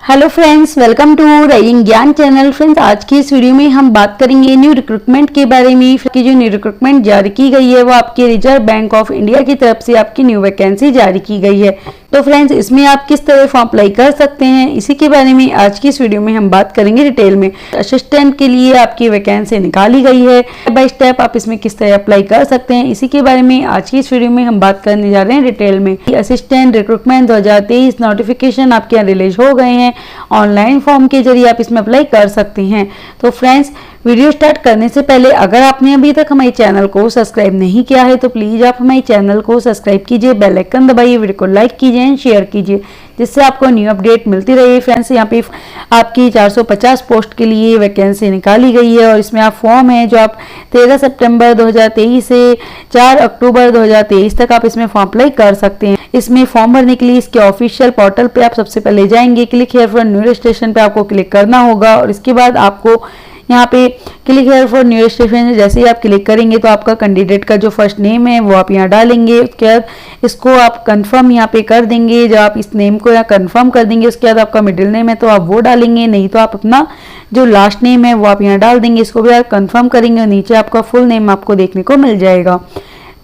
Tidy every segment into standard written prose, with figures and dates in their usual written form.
Hello friends, welcome to rising Gyan channel. Friends, आज की इस वीडियो में हम बात करेंगे न्यू रिक्रूटमेंट के बारे में। कि जो न्यू रिक्रूटमेंट जारी की गई है वो आपके रिजर्व बैंक ऑफ इंडिया की तरफ से आपकी न्यू वैकेंसी जारी की गई है। तो फ्रेंड्स, इसमें आप किस तरह फॉर्म अप्लाई कर सकते हैं, इसी के बारे में आज की इस वीडियो में हम बात करेंगे डिटेल में। असिस्टेंट के लिए आपकी वैकेंसी निकाली गई है, स्टेप बाय स्टेप आप इसमें किस तरह अप्लाई कर सकते हैं, इसी के बारे में आज की इस वीडियो में हम बात करने जा रहे हैं डिटेल में। असिस्टेंट रिक्रूटमेंट 2023 नोटिफिकेशन आपके यहाँ रिलीज हो गए हैं। ऑनलाइन फॉर्म के जरिए आप इसमें अप्लाई कर सकते हैं। तो फ्रेंड्स, वीडियो स्टार्ट करने से पहले अगर आपने अभी तक हमारे चैनल को सब्सक्राइब नहीं किया है तो प्लीज आप हमारे चैनल को सब्सक्राइब कीजिए, बेल आइकन दबाइए, वीडियो को लाइक कीजिए, शेयर कीजिए, जिससे आपको न्यू अपडेट मिलती रहे। फ्रेंड्स, यहाँ पे आपकी 450 पोस्ट के लिए वैकेंसी निकाली गई है और इसमें आप फॉर्म है जो आप 13 सितंबर 2023 से 4 अक्टूबर 2023 तक आप इसमें फॉर्म अप्लाई कर सकते हैं। इसमें फॉर्म भरने के लिए इसके ऑफिशियल पोर्टल पे आप सबसे पहले जाएंगे, click here for new registration पे आपको क्लिक करना होगा और इसके बाद आपको यहाँ पे click here for new registration जैसे ही आप क्लिक करेंगे तो आपका कैंडिडेट का जो फर्स्ट नेम है वो आप यहाँ डालेंगे। उसके बाद इसको आप कंफर्म यहाँ पे कर देंगे। जब आप इस नेम को यहाँ कंफर्म कर देंगे उसके बाद आपका मिडिल नेम है तो आप वो डालेंगे, नहीं तो आप अपना जो लास्ट नेम है वो आप यहाँ डाल देंगे। इसको भी आप कंफर्म करेंगे और नीचे आपका फुल नेम आपको देखने को मिल जाएगा।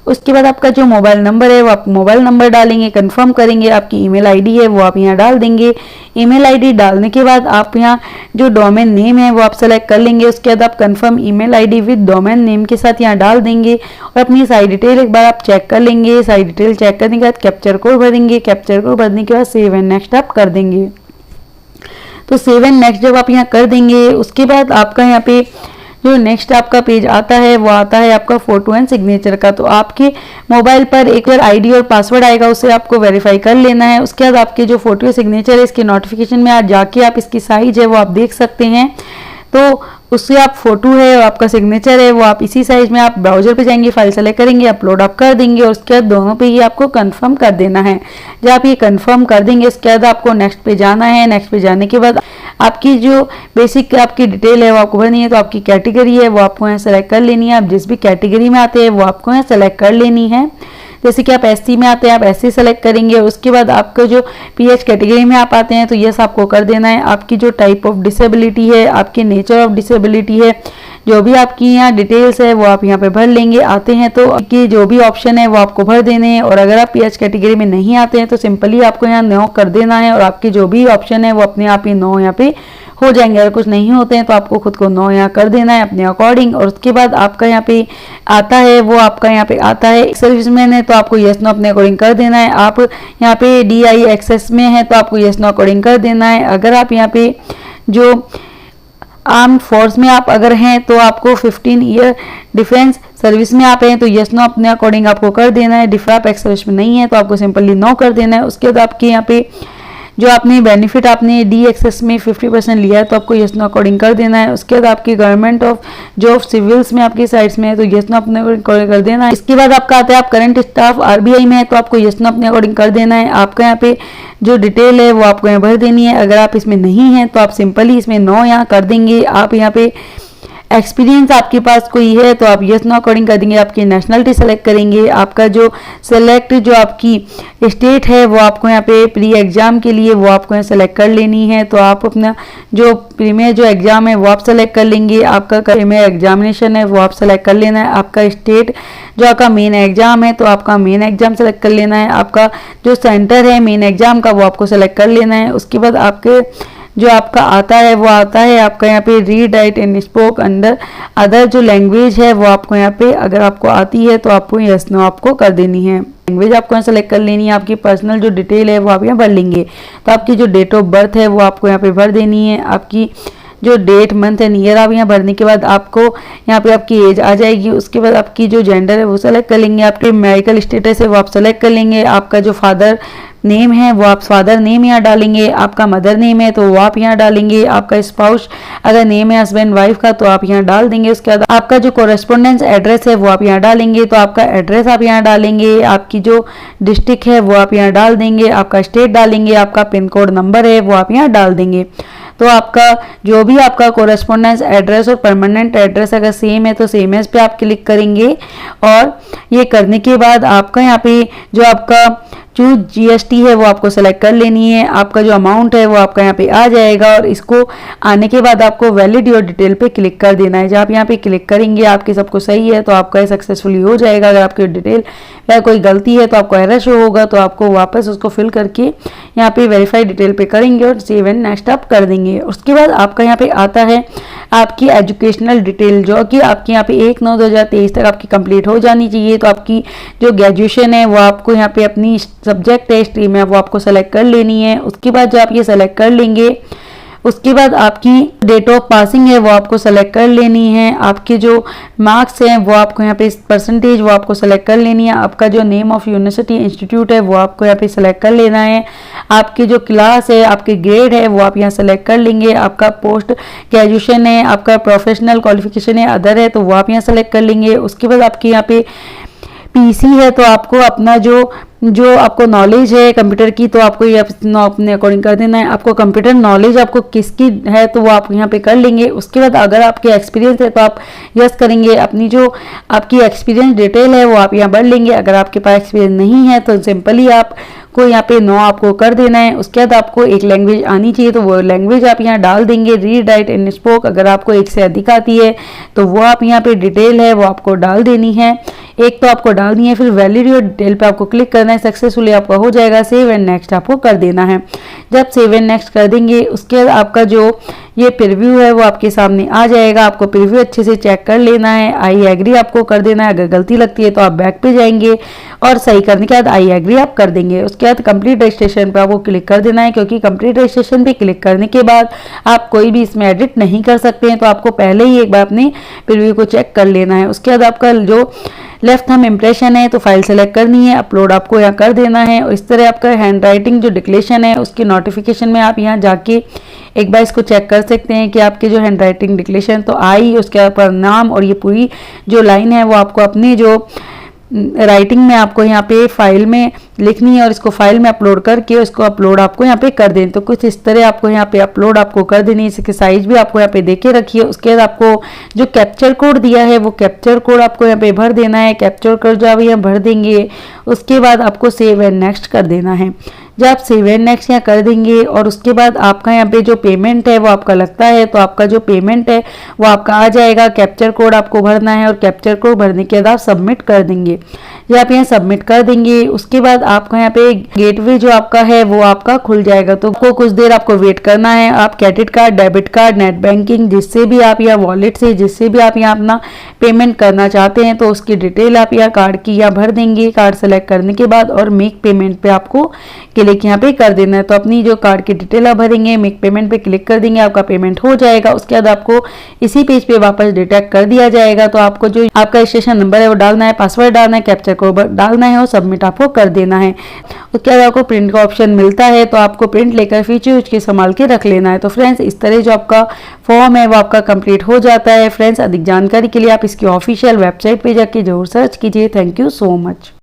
उसके बाद आपका जो मोबाइल नंबर है वो आप मोबाइल नंबर डालेंगे, कंफर्म करेंगे। आपकी ईमेल आईडी है वो आप यहाँ डाल देंगे। ईमेल आईडी डालने के बाद आप यहाँ जो डोमेन नेम है वो आप सेलेक्ट कर लेंगे। उसके बाद आप confirm email ID with domain name के साथ यहाँ डाल देंगे और अपनी सारी डिटेल एक बार आप चेक कर लेंगे। सारी डिटेल चेक करने के बाद कैप्चर कोड भरेंगे। कैप्चर कोड भरने के बाद सेव एंड नेक्स्ट आप कर देंगे। तो सेव एंड नेक्स्ट जब आप यहाँ कर देंगे उसके बाद आपका यहाँ पे जो नेक्स्ट आपका पेज आता है वो आता है आपका फोटो एंड सिग्नेचर का। तो आपके मोबाइल पर एक बार आईडी और पासवर्ड आएगा, उसे आपको वेरीफाई कर लेना है। उसके बाद आपके जो फोटो या सिग्नेचर है इसके नोटिफिकेशन में आज जाके आप इसकी साइज है वो आप देख सकते हैं। तो उससे आप फोटो है और आपका सिग्नेचर है वो आप इसी साइज में आप ब्राउजर पे जाएंगे, फाइल सेलेक्ट करेंगे, अपलोड आप कर देंगे और उसके बाद दोनों पे ही आपको कंफर्म कर देना है। जब आप ये कंफर्म कर देंगे उसके बाद आपको नेक्स्ट पे जाना है। नेक्स्ट पे जाने के बाद आपकी जो बेसिक आपकी डिटेल है वो आपको भरनी है। तो आपकी कैटेगरी है वो आपको यहाँ सेलेक्ट कर लेनी है। आप जिस भी कैटेगरी में आते हैं वो आपको यहाँ सेलेक्ट कर लेनी है। जैसे कि आप एससी में आते हैं आप एससी सेलेक्ट करेंगे। उसके बाद आपका जो पीएच कैटेगरी में आप आते हैं तो यस आपको कर देना है। आपकी जो टाइप ऑफ डिसेबिलिटी है, आपकी नेचर ऑफ डिसेबिलिटी है, जो भी आपकी यहाँ डिटेल्स है वो आप यहाँ पे भर लेंगे। आते हैं तो आपके जो भी ऑप्शन है वो आपको भर देने हैं और अगर आप पीएच कैटेगरी में नहीं आते हैं तो सिंपली आपको यहाँ नो कर देना है और आपके जो भी ऑप्शन है वो अपने आप ही नो यहाँ पे हो जाएंगे। अगर कुछ नहीं होते हैं तो आपको खुद को नो यहाँ कर देना है अपने अकॉर्डिंग। और उसके बाद आपका यहाँ पे आता है वो आपका यहाँ पे आता है सर्विसमैन है तो आपको यस नो अपने अकॉर्डिंग कर देना है। आप यहाँ पे DI एक्सेस में है तो आपको यस नो अकॉर्डिंग कर देना है। अगर आप यहाँ पे जो आर्म फोर्स में आप अगर हैं तो आपको 15 ईयर डिफेंस सर्विस में आप हैं तो यस नो अपने अकॉर्डिंग आपको कर देना है। डिफर आप एक्स सर्विस में नहीं है तो आपको सिंपली नो कर देना है। उसके बाद आपके यहाँ पे जो आपने बेनिफिट आपने डी एक्सेस में 50% लिया है तो आपको यस नो अकॉर्डिंग कर देना है। उसके बाद आपकी गवर्नमेंट ऑफ जॉब सिविल्स में आपकी साइड्स में है तो यस नो अपने अकॉर्डिंग कर देना है। इसके बाद आपका आता है आप करंट स्टाफ RBI में है तो आपको यस नो अपने अकॉर्डिंग कर देना है। आपका यहाँ पे जो डिटेल है वो आपको यहाँ भर देनी है। अगर आप इसमें नहीं है तो आप सिंपली इसमें नो यहाँ कर देंगे। आप यहाँ पे एक्सपीरियंस आपके पास कोई है तो आप यस नो अकॉर्डिंग कर देंगे। आपकी नेशनलिटी सेलेक्ट करेंगे। आपका जो सेलेक्ट जो आपकी स्टेट है वो आपको यहाँ पे प्री एग्जाम के लिए वो आपको यहाँ सेलेक्ट कर लेनी है। तो आप अपना जो प्रीमियर जो एग्जाम है वो आप सेलेक्ट कर लेंगे। आपका प्रीमियर एग्जामिनेशन है वो आप सेलेक्ट कर लेना है। आपका स्टेट जो आपका मेन एग्जाम है तो आपका मेन एग्जाम सेलेक्ट कर लेना है। आपका जो सेंटर है मेन एग्जाम का वो आपको सेलेक्ट कर लेना है। उसके बाद आपके जो आपका आता है वो आता है आपका यहाँ पे read write and spoke under other जो लैंग्वेज है वो आपको यहाँ पे अगर आपको आती है तो आपको यस नो आपको कर देनी है। लैंग्वेज आपको यहाँ सेलेक्ट कर लेनी है। आपकी पर्सनल जो डिटेल है वो आप यहाँ भर लेंगे। तो आपकी जो डेट ऑफ बर्थ है वो आपको यहाँ पे भर देनी है। आपकी जो डेट मंथ एंड ईयर आप यहाँ भरने के बाद आपको यहाँ पे आपकी एज आ जाएगी। उसके बाद आपकी जो जेंडर है वो सेलेक्ट कर लेंगे। आपके मैरिटल स्टेटस है वो आप सेलेक्ट कर लेंगे। आपका जो फादर नेम है वो आप फादर नेम यहाँ डालेंगे। आपका मदर नेम है तो वो आप यहाँ डालेंगे। आपका स्पाउस अगर नेम है हस्बैंड वाइफ का तो आप यहाँ डाल देंगे। उसके बाद आपका जो कोरेस्पोंडेंस एड्रेस है वो आप यहाँ डालेंगे। तो आपका एड्रेस आप यहाँ डालेंगे। आपकी जो डिस्ट्रिक्ट है वो आप यहाँ डाल देंगे। आपका स्टेट डालेंगे। आपका पिन कोड नंबर है वो आप यहाँ डाल देंगे। तो आपका जो भी आपका कोरेस्पोंडेंस एड्रेस और परमानेंट एड्रेस अगर सेम है तो सेम एज पे आप क्लिक करेंगे। और ये करने के बाद आपका यहाँ पे जो आपका जो जीएसटी है वो आपको सेलेक्ट कर लेनी है। आपका जो अमाउंट है वो आपका यहाँ पे आ जाएगा और इसको आने के बाद आपको वैलिड योर डिटेल पे क्लिक कर देना है। जब आप यहाँ पे क्लिक करेंगे आपके सबको सही है तो आपका सक्सेसफुली हो जाएगा। अगर आपकी डिटेल या कोई गलती है तो आपको एरर शो होगा, तो आपको वापस उसको फिल करके यहाँ पे वेरीफाई डिटेल पे करेंगे और सेव एंड नेक्स्ट आप कर देंगे। उसके बाद आपका यहाँ पे आता है आपकी एजुकेशनल डिटेल, जो कि आपकी यहाँ पे 1/9/2023 तक आपकी कंप्लीट हो जानी चाहिए। तो आपकी जो ग्रेजुएशन है वो आपको यहाँ पे अपनी सब्जेक्ट है, स्ट्रीम है, वो आपको सेलेक्ट कर लेनी है। उसके बाद जब आप ये सेलेक्ट कर लेंगे उसके बाद आपकी डेट ऑफ पासिंग है वो आपको सेलेक्ट कर लेनी है। आपके जो मार्क्स हैं वो आपको यहाँ पे परसेंटेज वो आपको सेलेक्ट कर लेनी है। आपका जो नेम ऑफ यूनिवर्सिटी इंस्टीट्यूट है वो आपको यहाँ पे सेलेक्ट कर लेना है। आपकी जो क्लास है, आपके ग्रेड है वो आप यहाँ सेलेक्ट कर लेंगे। आपका पोस्ट ग्रेजुएशन है, आपका प्रोफेशनल क्वालिफिकेशन है, अदर है, तो वो आप यहाँ सेलेक्ट कर लेंगे। उसके बाद आपके यहाँ पे पीसी है तो आपको अपना जो आपको नॉलेज है कंप्यूटर की तो आपको ये अपने अकॉर्डिंग कर देना है। आपको कंप्यूटर नॉलेज आपको किसकी है तो वो आप यहाँ पे कर लेंगे। उसके बाद अगर आपके एक्सपीरियंस है तो आप यस करेंगे। अपनी जो आपकी एक्सपीरियंस डिटेल है वो आप यहाँ भर लेंगे। अगर आपके पास एक्सपीरियंस नहीं है तो सिंपली आपको यहाँ पे नो आपको कर देना है। उसके बाद आपको एक लैंग्वेज आनी चाहिए तो वो लैंग्वेज आप यहाँ डाल देंगे। रीड राइट एंड स्पोक अगर आपको एक से अधिक आती है तो वो आप यहाँ पे डिटेल है वो आपको डाल देनी है। एक तो आपको डालनी है, फिर वैलिड योर डिटेल पे आपको क्लिक करना है। सक्सेसफुली आपका हो जाएगा। सेव एंड नेक्स्ट आपको कर देना है। जब सेव एंड नेक्स्ट कर देंगे उसके बाद आपका जो ये प्रीव्यू है वो आपके सामने आ जाएगा। आपको प्रीव्यू अच्छे से चेक कर लेना है। आई एग्री आपको कर देना है। अगर गलती लगती है तो आप बैक पे जाएंगे और सही करने के बाद आई एग्री आप कर देंगे। उसके बाद कंप्लीट रजिस्ट्रेशन पे आपको क्लिक कर देना है, क्योंकि कंप्लीट रजिस्ट्रेशन पे क्लिक करने के बाद आप कोई भी इसमें एडिट नहीं कर सकते हैं। तो आपको पहले ही एक बार अपने प्रीव्यू को चेक कर लेना है। उसके बाद आपका जो लेफ्ट थंब इम्प्रेशन है तो फाइल सेलेक्ट करनी है, अपलोड आपको यहाँ कर देना है। और इस तरह आपका हैंड राइटिंग जो डिक्लेरेशन है उसकी नोटिफिकेशन में आप यहाँ जाके एक बार इसको चेक कर सकते हैं कि आपके जो हैंड राइटिंग डिक्लेरेशन तो आई, उसके ऊपर नाम और ये पूरी जो लाइन है वो आपको अपनी जो राइटिंग में आपको यहाँ पे फाइल में लिखनी है और इसको फाइल में अपलोड करके उसको अपलोड आपको यहाँ पे कर दें। तो कुछ इस तरह आपको यहाँ पे अपलोड आपको कर देनी है। इसकी साइज भी आपको यहाँ पे देके रखिए। उसके बाद आपको जो कैप्चर कोड दिया है वो कैप्चर कोड आपको यहाँ पे भर देना है। कैप्चर कोड जो आप यहाँ भर देंगे उसके बाद आपको सेव एंड नेक्स्ट कर देना है। जब आप सेव एंड नेक्स्ट यहाँ कर देंगे और उसके बाद आपका यहाँ पे जो पेमेंट है वो आपका लगता है तो आपका जो पेमेंट है वो आपका आ जाएगा। कैप्चर कोड आपको भरना है और कैप्चर कोड भरने के बाद आप सबमिट कर देंगे। जब आप यहाँ सबमिट कर देंगे उसके बाद आपका यहाँ पे गेटवे जो आपका है वो आपका खुल जाएगा। तो कुछ देर आपको वेट करना है। आप credit card, debit card, net banking जिससे भी आप यहाँ वॉलेट से जिससे भी आप यहाँ अपना पेमेंट करना चाहते हैं तो उसकी डिटेल आप यहाँ कार्ड की यहाँ भर देंगे। कार्ड सेलेक्ट करने के बाद और मेक पेमेंट पे आपको क्लिक यहाँ पे कर देना है। तो अपनी जो कार्ड की डिटेल आप भरेंगे, मेक पेमेंट पे क्लिक कर देंगे, आपका पेमेंट हो जाएगा। उसके बाद आपको इसी पेज पे वापस डिटेक्ट कर दिया जाएगा। तो आपको जो आपका रजिस्ट्रेशन नंबर है वो डालना है, पासवर्ड डालना है, कैप्चर कोड डालना है और सबमिट आपको कर देना है। उसके बाद आपको प्रिंट का ऑप्शन मिलता है तो आपको प्रिंट लेकर फीचर उसके संभाल के रख लेना है। तो फ्रेंड्स इस तरह जो आपका फॉर्म है वो आपका कंप्लीट हो जाता है। फ्रेंड्स अधिक जानकारी के लिए आप इसकी ऑफिशियल वेबसाइट पे जाके जरूर सर्च कीजिए। Thank you so much.